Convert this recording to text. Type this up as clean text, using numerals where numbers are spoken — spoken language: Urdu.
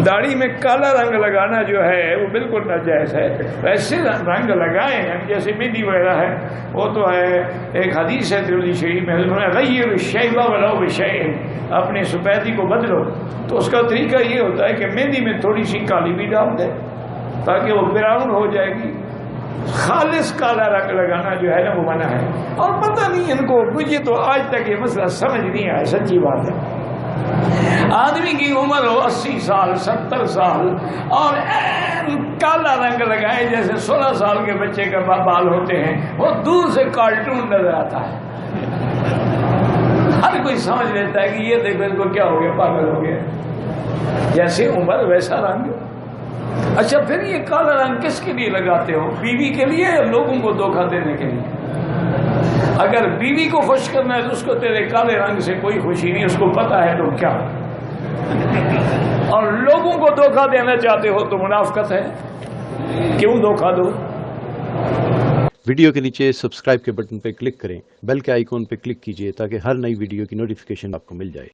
داڑھی میں کالا رنگ لگانا جو ہے وہ بالکل ناجائز ہے. ویسے رنگ لگائیں جیسے مہندی وغیرہ ہے وہ تو ہے. ایک حدیث ہے ترمذی شریف میں غیر الشیب ولو بشیء، اپنے سفیدی کو بدلو. تو اس کا طریقہ یہ ہوتا ہے کہ مہندی میں تھوڑی سی کالی بھی ڈال دے تاکہ وہ براؤن ہو جائے گی. خالص کالا رنگ لگانا جو ہے نا وہ منع ہے. اور پتہ نہیں ان کو، مجھے تو آج تک یہ مسئلہ سمجھ نہیں آیا، سچی بات ہے. آدمی کی عمر ہو 80 سال 70 سال اور کالا رنگ لگائے جیسے 16 سال کے بچے کا بال ہوتے ہیں، وہ دور سے کارٹون نظر آتا ہے. ہر کوئی سمجھ لیتا ہے کہ یہ دیکھو ان کو کیا ہو گیا، پاگل ہو گیا. جیسے عمر ویسا رنگ. اچھا پھر یہ کالا رنگ کس کے لیے لگاتے ہو؟ بیوی کے لیے یا لوگوں کو دھوکہ دینے کے لیے؟ اگر بیوی کو خوش کرنا ہے تو اس کو تیرے کالے رنگ سے کوئی خوشی نہیں، اس کو پتا ہے تو کیا. اور لوگوں کو دھوکہ دینا چاہتے ہو تو منافقت ہے. کیوں دھوکہ دو؟ ویڈیو کے نیچے سبسکرائب کے بٹن پہ کلک کریں، بیل کے آئیکن پہ کلک کیجئے تاکہ ہر نئی ویڈیو کی نوٹیفیکیشن آپ کو مل جائے.